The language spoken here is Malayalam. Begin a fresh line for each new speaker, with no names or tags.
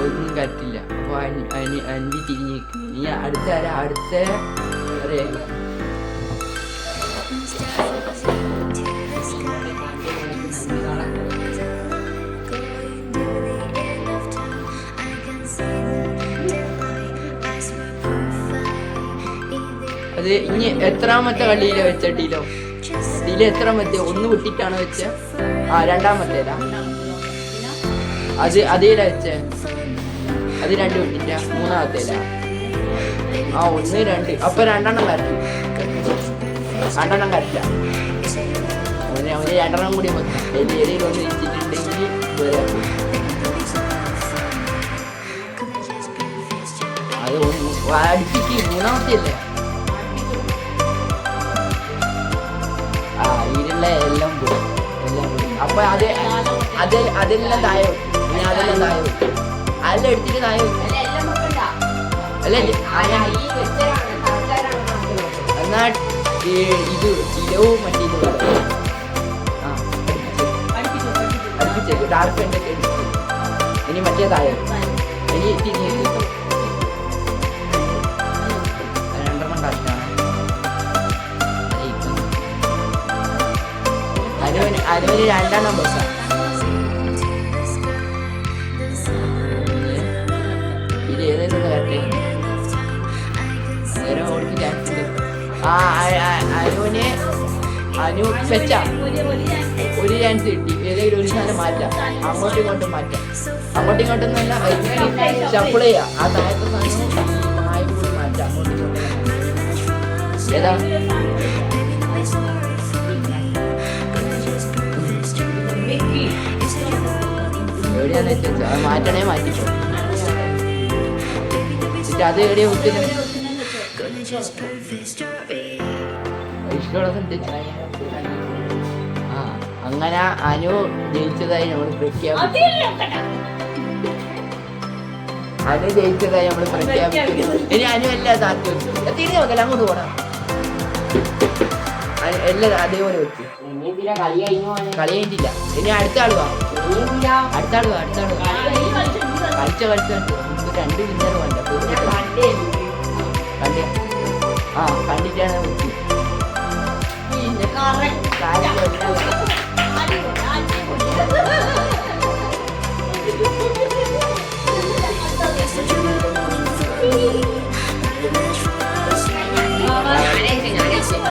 ഒന്നും കറക്റ്റില്ല. അപ്പോൾ അൻവി തിരിഞ്ഞ് നീ അടുത്ത അറിയാം. അത് ഇനി എത്രാമത്തെ കളിയിലെ വെച്ചിട്ടില്ലോ? ഇതിൽ എത്രാമത്തെ? ഒന്ന് വിട്ടിട്ടാണ് വെച്ച? രണ്ടാമത്തേലാ? അതേലാ വെച്ചേ? അത് 2 വിട്ടിട്ട? മൂന്നാമത്തേലാ? 1 2. അപ്പൊ 2 കറക്റ്റ്. 2 കറക്റ്റാ. അവന് 2 കൂടി വെക്കാം. ഏതെങ്കിലും ഒന്ന് വെച്ചിട്ടുണ്ടെങ്കിൽ അത് അടുപ്പിക്ക് മൂന്നാമത്തെ ഇതിലുള്ള എല്ലാം പോയി. അപ്പൊ അതെല്ലാം താഴെ ഇനി അതെല്ലാം താഴെ അതെല്ലാം എടുത്തിട്ട് താഴെ അല്ലേ? എന്നാ ഇത് ഇലവും മറ്റേ അടുപ്പിച്ചേക്ക് ഡാർക്ക് പെയിന്റ് ഒക്കെ ഇനി മറ്റേ താഴെ ഇനി തിരിഞ്ഞ് 2 കറക്റ്റാണ്. അനുവിന് 2 ബസ്സാണ്. ഇത് ഏതെങ്കിലും കറക്റ്റ് ചാൻസ് ഉണ്ട്. അനു വെച്ച ഒരു ചാൻസ് കിട്ടി. ഏതെങ്കിലും ഒരു സാധനം മാറ്റാം. അങ്ങോട്ടും ഇങ്ങോട്ടും മാറ്റാം. അങ്ങോട്ടും ഇങ്ങോട്ടും നല്ല ഷഫിൾ ചെയ്യാം. ആ താഴത്തെ സാധനം മായി കൂടി മാറ്റാം. അങ്ങോട്ടും ഇങ്ങോട്ടും ഏതാ? എവിടെയാന്ന് വെച്ചാൽ അത് മാറ്റണേ മാറ്റിപ്പോ. അത് എവിടെയാ വിട്ടുന്നത്? അങ്ങനെ അനു ജയിച്ചതായി നമ്മൾ പ്രഖ്യാപിക്കുന്നു. ഇനി അനു എല്ലാം താത്തി വെച്ചു. തിരിഞ്ഞു നോക്കല അങ്ങോട്ട് പോടാം. എല്ലാം അതേപോലെ വെച്ചു. കളി കഴിഞ്ഞിട്ടില്ല. ഇനി അടുത്ത ആള് വാ. കളിച്ച 2 വിന്നർ വേണ്ട.